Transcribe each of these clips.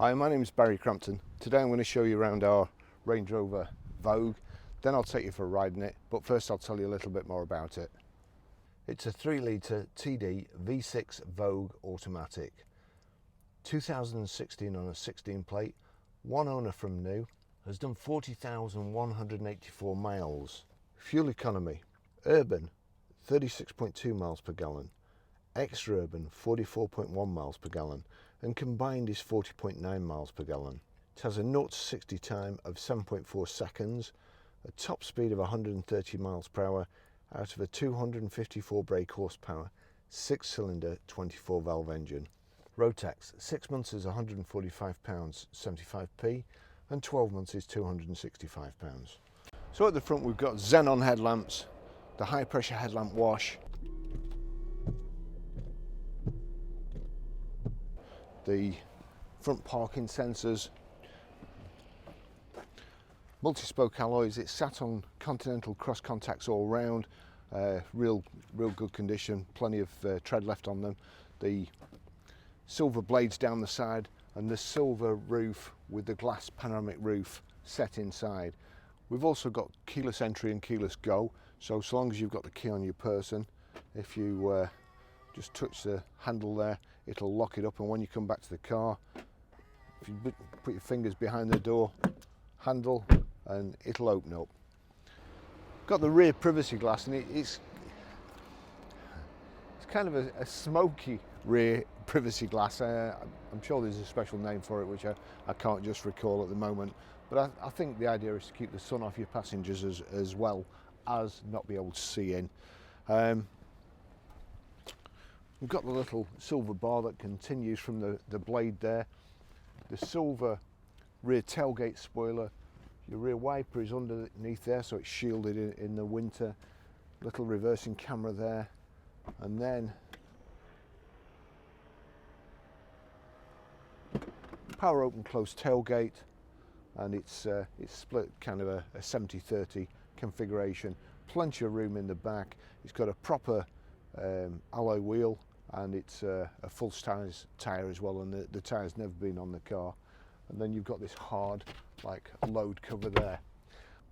Hi, my name is Barry Crampton. Today I'm going to show you around our Range Rover Vogue, then I'll take you for a ride in it, but first I'll tell you a little bit more about it. It's a 3-litre TD V6 Vogue automatic, 2016 on a 16 plate, one owner from new, has done 40,184 miles. Fuel economy, urban 36.2 miles per gallon, extra urban 44.1 miles per gallon, and combined is 40.9 miles per gallon. It has a 0 to 60 time of 7.4 seconds, a top speed of 130 miles per hour out of a 254 brake horsepower, 6-cylinder 24 valve engine. Road tax, 6 months is £145.75p and 12 months is £265. So at the front we've got xenon headlamps, the high pressure headlamp wash, the front parking sensors, multi-spoke alloys. It's sat on Continental cross contacts all round, real good condition, plenty of tread left on them. The silver blades down the side and the silver roof with the glass panoramic roof set inside. We've also got keyless entry and keyless go, so long as you've got the key on your person, if you just touch the handle there, it'll lock it up, and when you come back to the car, if you put your fingers behind the door handle and it'll open up. Got the rear privacy glass, and it's kind of a smoky rear privacy glass. I'm sure there's a special name for it which I can't just recall at the moment, but I think the idea is to keep the sun off your passengers as well as not be able to see in. We've got the little silver bar that continues from the blade there, the silver rear tailgate spoiler, your rear wiper is underneath there so it's shielded in the winter, little reversing camera there, and then power open close tailgate, and it's split kind of a 70-30 configuration, plenty of room in the back. It's got a proper alloy wheel, and it's a full size tyre as well, and the tyre's never been on the car. And then you've got this hard like load cover there.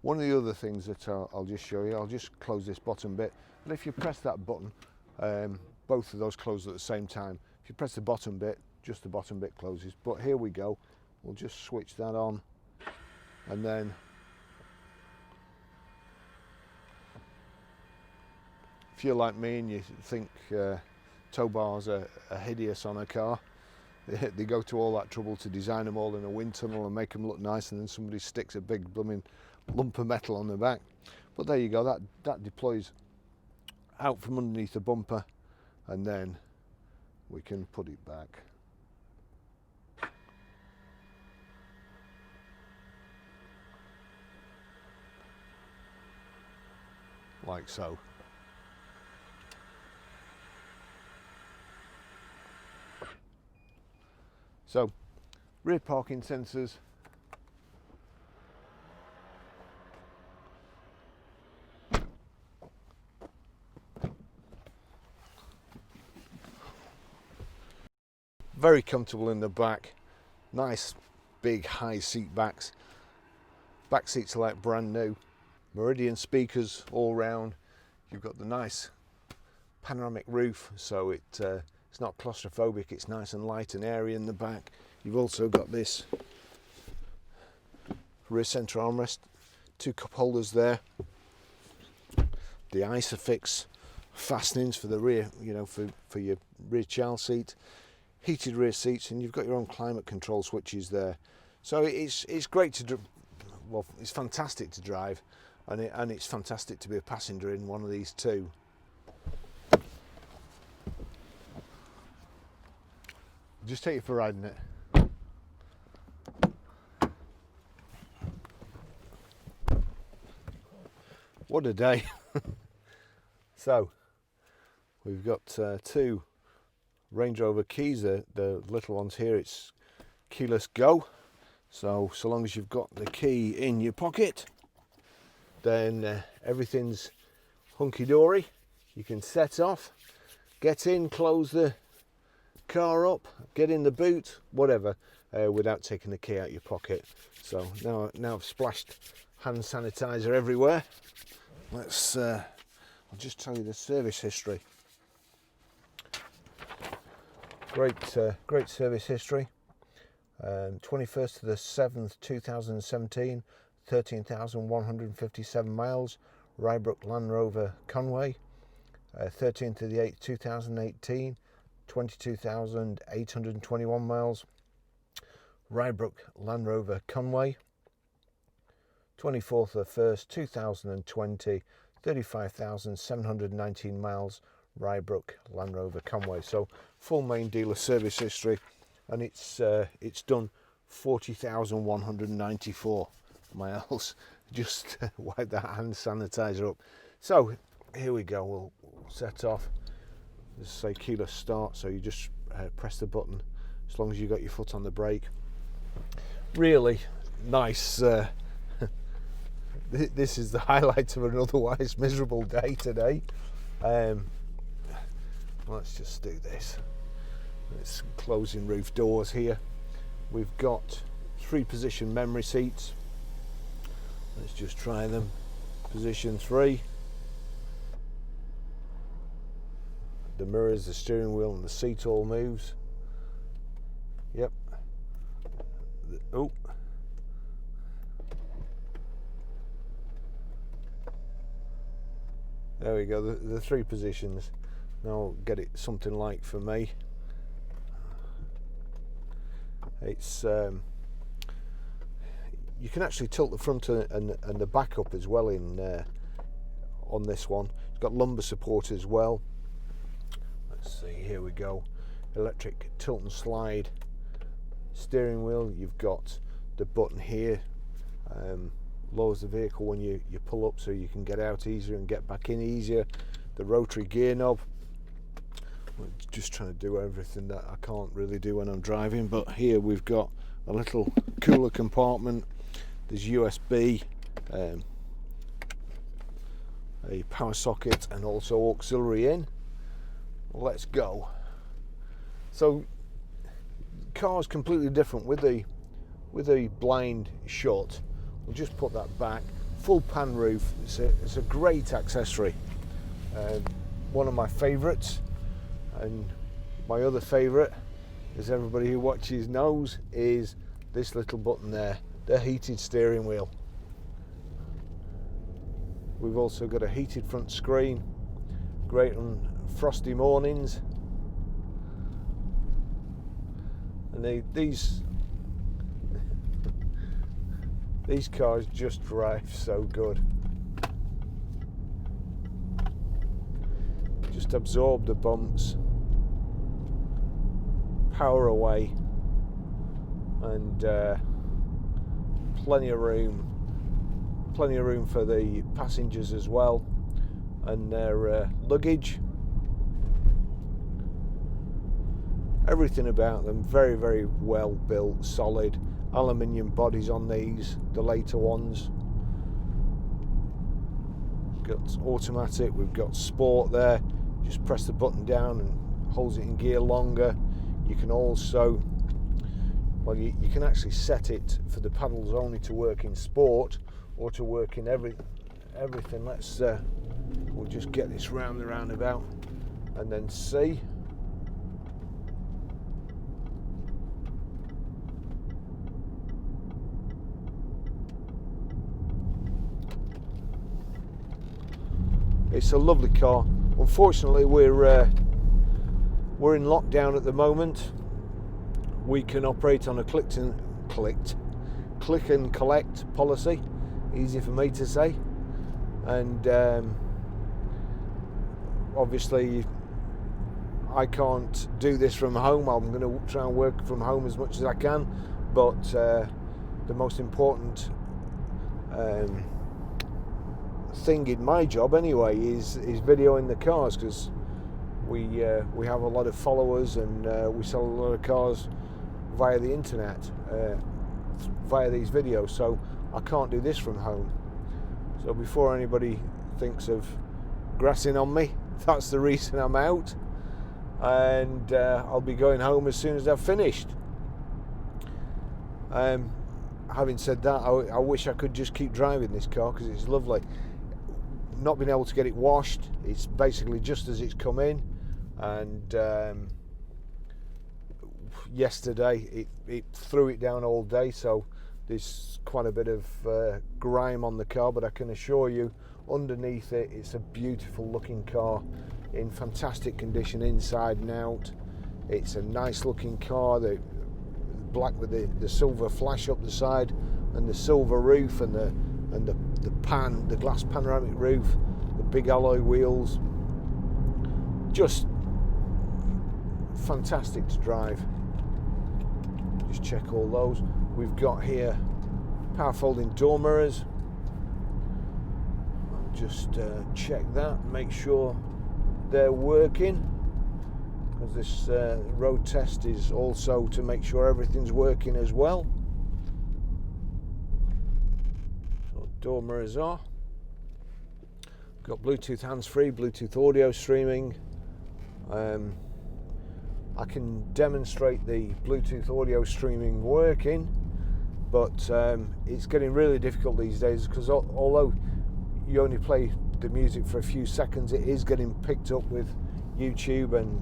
One of the other things that I'll just show you, I'll just close this bottom bit, and if you press that button, both of those close at the same time. If you press the bottom bit, just the bottom bit closes. But here we go, we'll just switch that on, and then if you're like me and you think tow bars are hideous on a car, they go to all that trouble to design them all in a wind tunnel and make them look nice, and then somebody sticks a big blooming lump of metal on the back. But there you go, that deploys out from underneath the bumper, and then we can put it back. Like so. So, rear parking sensors, very comfortable in the back, nice big high seat backs, back seats are like brand new, Meridian speakers all round, you've got the nice panoramic roof, so it's not claustrophobic, it's nice and light and airy in the back. You've also got this rear centre armrest, 2 cup holders there, the Isofix fastenings for the rear, you know, for your rear child seat, heated rear seats, and you've got your own climate control switches there. So it's great to, well, it's fantastic to drive, and it's fantastic to be a passenger in one of these too. Just take you for a ride in it. What a day. So we've got 2 Range Rover keys, the little ones here, it's keyless go, so long as you've got the key in your pocket, then everything's hunky-dory. You can set off, get in, close the car up, get in the boot, whatever. without taking the key out of your pocket. So now I've splashed hand sanitizer everywhere. Let's I'll just tell you the service history. Great service history. 21st to the 7th 2017, 13,157 miles, Rybrook Land Rover Conway. 13th to the 8th 2018, 22,821 miles, Rybrook Land Rover Conway. 24th of the 1st 2020, 35,719 miles, Rybrook Land Rover Conway. So full main dealer service history, and it's done 40,194 miles. Just wipe that hand sanitizer up. So here we go. We'll set off. This is say keyless start, so you just press the button as long as you got your foot on the brake. Really nice. This is the highlight of an otherwise miserable day today. Let's just do this. It's closing roof doors here. We've got 3-position memory seats. Let's just try them. Position 3. The mirrors, the steering wheel and the seat all moves. Yep. Oh. There we go, the 3 positions. Now I'll get it something like for me. It's you can actually tilt the front and the back up as well in on this one. It's got lumbar support as well. Let's see, here we go. Electric tilt and slide steering wheel. You've got the button here, lowers the vehicle when you pull up so you can get out easier and get back in easier. The rotary gear knob. I'm just trying to do everything that I can't really do when I'm driving, but here we've got a little cooler compartment. There's USB, a power socket and also auxiliary in. Let's go. So car's completely different with the blind shut. We'll just put that back. Full pan roof. It's a great accessory. One of my favourites, and my other favourite, as everybody who watches knows, is this little button there, the heated steering wheel. We've also got a heated front screen, great on frosty mornings. And these cars just drive so good. Just absorb the bumps, power away, and plenty of room for the passengers as well and their luggage. Everything about them very, very well built, solid. Aluminium bodies on these, the later ones. We've got automatic, we've got sport there. Just press the button down and holds it in gear longer. You can also, well, you can actually set it for the paddles only to work in sport or to work in everything. Let's we'll just get this round the roundabout and then see. It's a lovely car. Unfortunately, we're in lockdown at the moment. We can operate on a click and collect policy. Easy for me to say. And obviously, I can't do this from home. I'm going to try and work from home as much as I can. But the most important thing in my job anyway is videoing the cars, because we have a lot of followers and we sell a lot of cars via the internet, via these videos, so I can't do this from home. So before anybody thinks of grassing on me, that's the reason I'm out, and I'll be going home as soon as I've finished. Having said that, I wish I could just keep driving this car because it's lovely. Not being able to get it washed, it's basically just as it's come in, and yesterday it threw it down all day, so there's quite a bit of grime on the car, but I can assure you underneath it, it's a beautiful looking car in fantastic condition inside and out. It's a nice looking car, the black with the silver flash up the side and the silver roof and the glass panoramic roof, the big alloy wheels, just fantastic to drive. Just check all those. We've got here power folding door mirrors. I'll just check that, make sure they're working, because this road test is also to make sure everything's working as well. So door mirrors are. Got Bluetooth hands-free, Bluetooth audio streaming. I can demonstrate the Bluetooth audio streaming working, but it's getting really difficult these days, because although you only play the music for a few seconds, it is getting picked up with YouTube, and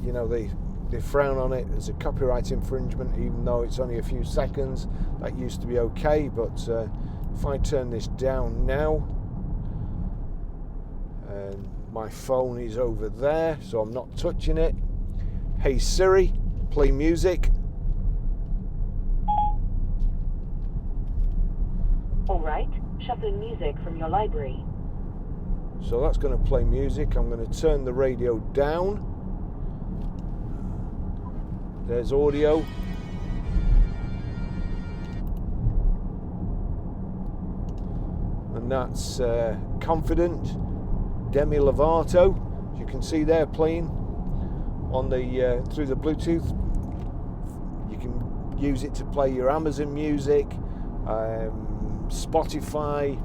you know, they frown on it as a copyright infringement, even though it's only a few seconds. That used to be okay, but if I turn this down now, and my phone is over there, so I'm not touching it. Hey Siri, play music. All right, shuffle music from your library. So that's going to play music. I'm going to turn the radio down. There's audio. And that's Confident, Demi Lovato. As you can see there, playing on the through the Bluetooth. You can use it to play your Amazon Music, Spotify,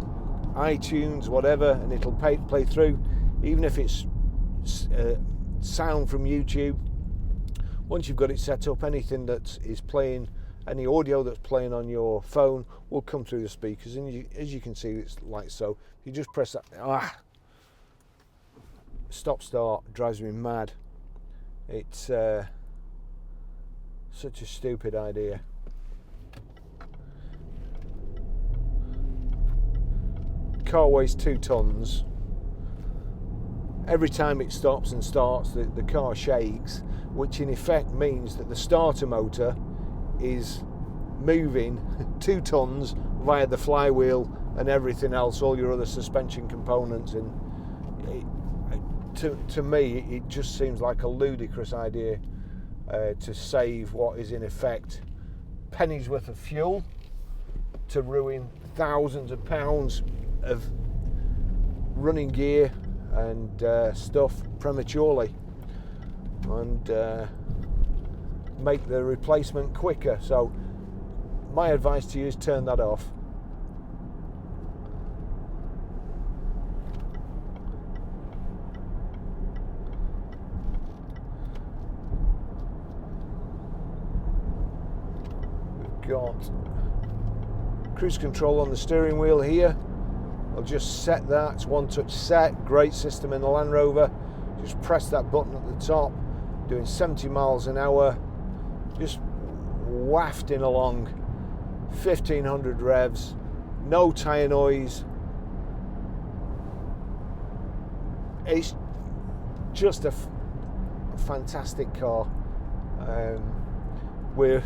iTunes, whatever, and it'll play through, even if it's sound from YouTube. Once you've got it set up, anything that is playing, any audio that's playing on your phone will come through the speakers, and as you can see, it's like so. You just press that. Stop start drives me mad. It's such a stupid idea. Car weighs 2 tons. Every time it stops and starts, the car shakes, which in effect means that the starter motor is moving 2 tons via the flywheel and everything else, all your other suspension components, and to me it just seems like a ludicrous idea to save what is in effect pennies worth of fuel, to ruin thousands of pounds of running gear and stuff prematurely, and make the replacement quicker. So my advice to you is turn that off. We've got cruise control on the steering wheel here. I'll just set that. It's one touch set. Great system in the Land Rover. Just press that button at the top, doing 70 miles an hour, just wafting along, 1500 revs, no tyre noise. It's just a fantastic car. We're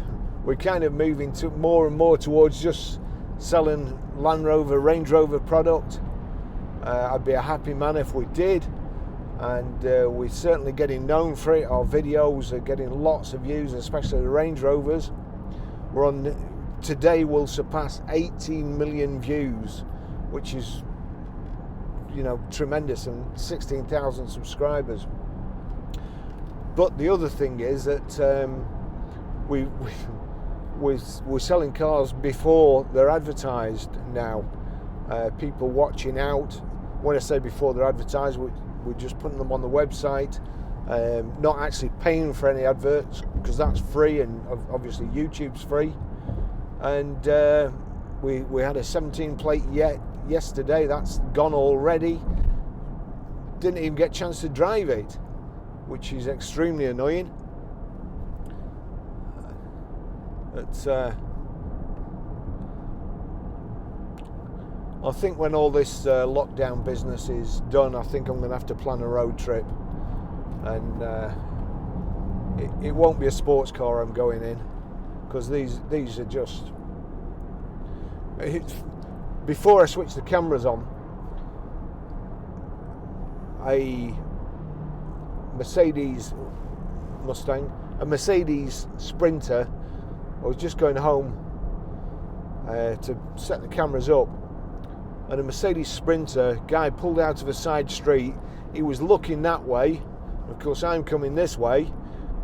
kind of moving to more and more towards just selling Land Rover, Range Rover product. I'd be a happy man if we did, and we're certainly getting known for it. Our videos are getting lots of views, especially the Range Rovers. We're on today, will surpass 18 million views, which is, you know, tremendous, and 16,000 subscribers. But the other thing is that we're selling cars before they're advertised now. People watching out. When I say before they're advertised, we're just putting them on the website, not actually paying for any adverts, because that's free, and obviously YouTube's free. And we had a 17 plate yesterday. That's gone already. Didn't even get a chance to drive it, which is extremely annoying. I think when all this lockdown business is done, I think I'm going to have to plan a road trip, and it won't be a sports car I'm going in, because these are just... Before I switch the cameras on, a Mercedes Mustang, a Mercedes Sprinter. I was just going home to set the cameras up, and a Mercedes Sprinter guy pulled out of a side street. He was looking that way, of course I'm coming this way,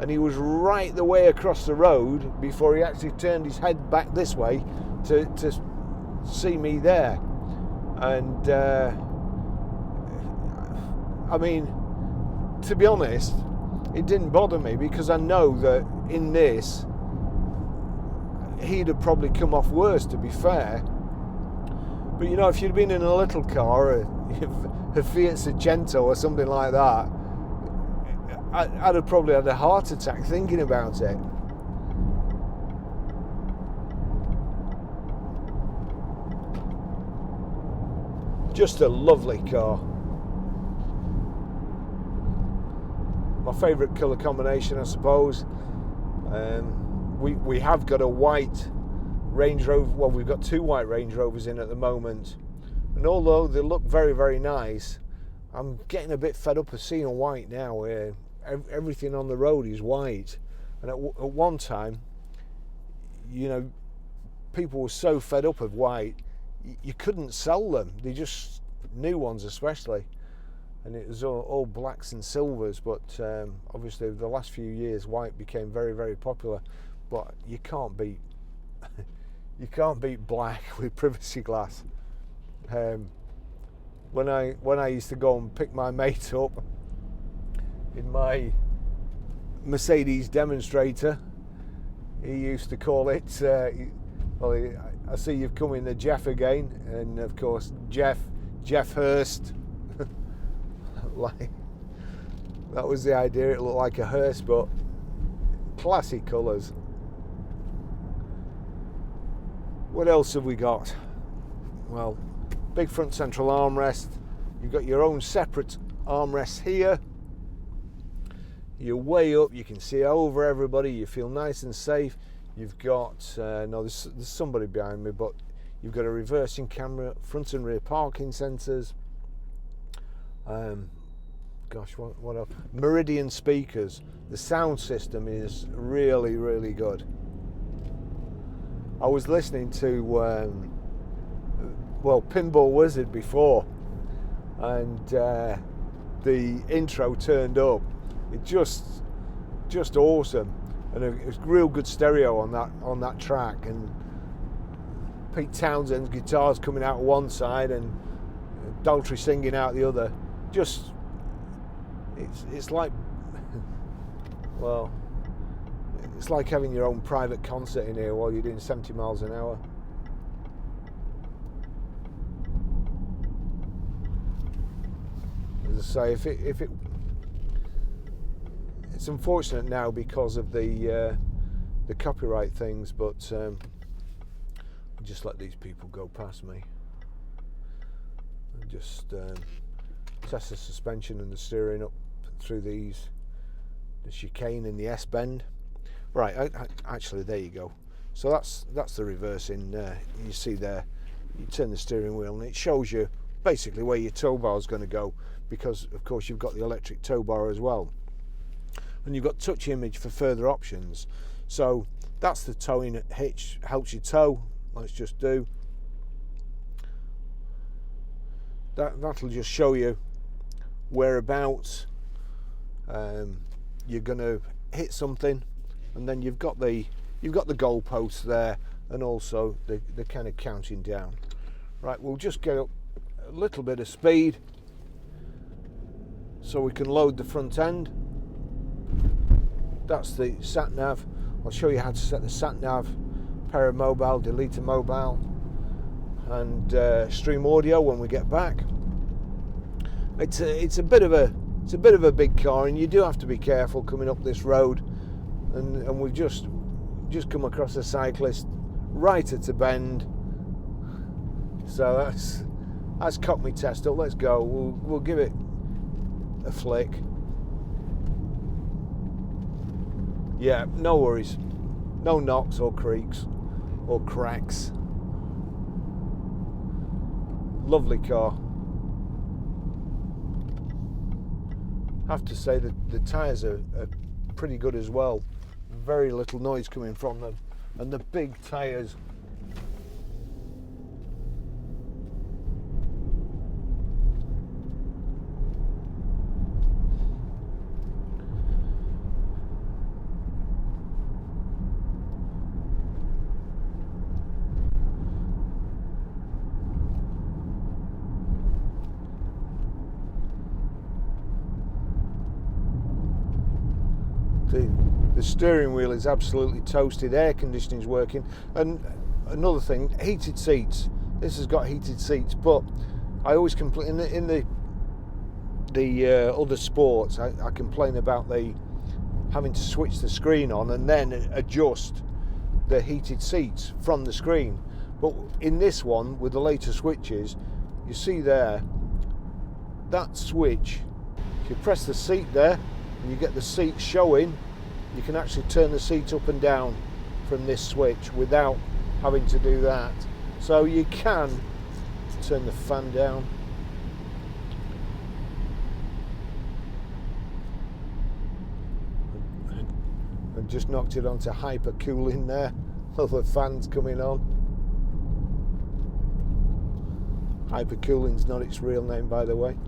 and he was right the way across the road before he actually turned his head back this way to see me there. And I mean, to be honest, it didn't bother me, because I know that in this he'd have probably come off worse, to be fair. But you know, if you'd been in a little car, a Fiat Sargento or something like that, I'd have probably had a heart attack thinking about it. Just a lovely car. My favourite colour combination, I suppose. We have got a white Range Rover. Well, we've got two white Range Rovers in at the moment, and although they look very, very nice, I'm getting a bit fed up of seeing white now, where everything on the road is white. And at one time, you know, people were so fed up of white, you couldn't sell them. They just, new ones especially, and it was all blacks and silvers. But obviously the last few years white became very, very popular. But you can't beat black with privacy glass. When I used to go and pick my mate up in my Mercedes demonstrator, he used to call it I see you've come in the Jeff again, and of course Jeff Hurst. Like, that was the idea. It looked like a hearse, but classy colours. What else have we got? Well, big front central armrest. You've got your own separate armrest here. You're way up, you can see over everybody, you feel nice and safe. You've got, no, there's somebody behind me, but you've got a reversing camera, front and rear parking sensors. Gosh, what else? Meridian speakers. The sound system is really, really good. I was listening to, Pinball Wizard before, and the intro turned up. It just awesome, and it was real good stereo on that track, and Pete Townshend's guitars coming out one side and Daltrey singing out the other. Just it's like well, it's like having your own private concert in here while you're doing 70 miles an hour. As I say, if it it's unfortunate now because of the copyright things, but I'll just let these people go past me. And just test the suspension and the steering up through the chicane and the S-bend. Right, actually there you go. So that's the reversing. You see there, you turn the steering wheel and it shows you basically where your tow bar is going to go, because of course you've got the electric tow bar as well. And you've got touch image for further options. So that's the towing hitch, helps you tow. Let's just do that. That'll just show you whereabouts you're going to hit something, and then you've got the goalposts there, and also the kind of counting down. Right, we'll just get up a little bit of speed so we can load the front end. that's the sat nav. I'll show you how to set the sat nav, pair of mobile, delete a mobile, and stream audio when we get back. It's a bit of a big car, and you do have to be careful coming up this road. And we've just come across a cyclist right at a bend, so that's cocked me test up. Let's go. We'll give it a flick. Yeah, no worries, no knocks or creaks or cracks. Lovely car. Have to say that the tyres are pretty good as well. Very little noise coming from them, and the big tyres. The steering wheel is absolutely toasted, air conditioning's working, and another thing, heated seats. This has got heated seats, but I always complain in the other sports. I complain about having to switch the screen on and then adjust the heated seats from the screen. But in this one, with the later switches, you see there that switch. If you press the seat there, and you get the seat showing, you can actually turn the seat up and down from this switch without having to do that. So you can turn the fan down. And just knocked it onto hyper cooling there. All the fans coming on. Hyper cooling's not its real name, by the way.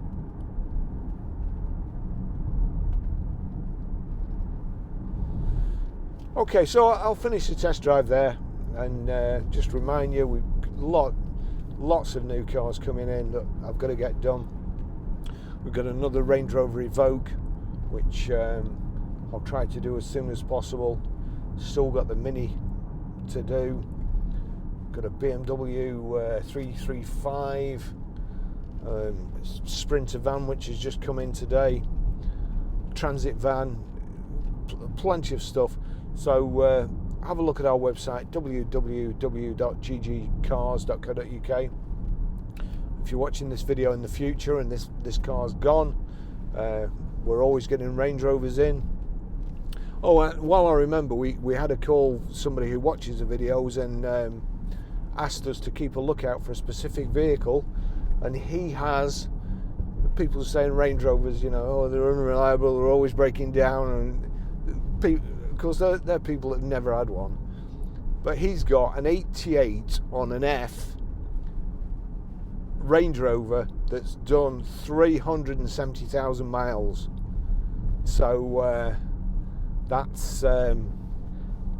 Okay, so I'll finish the test drive there, and just remind you, we've lots of new cars coming in that I've got to get done. We've got another Range Rover Vogue, which I'll try to do as soon as possible. Still got the Mini to do. Got a BMW 335 Sprinter van, which has just come in today. Transit van, plenty of stuff. So have a look at our website, www.ggcars.co.uk. If you're watching this video in the future and this car's gone, we're always getting Range Rovers in. Oh, while I remember, we had a call, somebody who watches the videos, and asked us to keep a lookout for a specific vehicle, and he has people saying Range Rovers, you know, oh, they're unreliable, they're always breaking down, and of course they're people that have never had one. But he's got an 88 on an F Range Rover that's done 370,000 miles. So that's to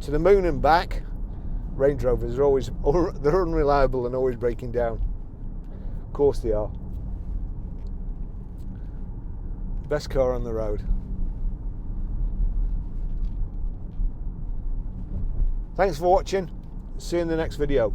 the moon and back. Range Rovers are always, they're unreliable and always breaking down. Of course they are. Best car on the road. Thanks for watching. See you in the next video.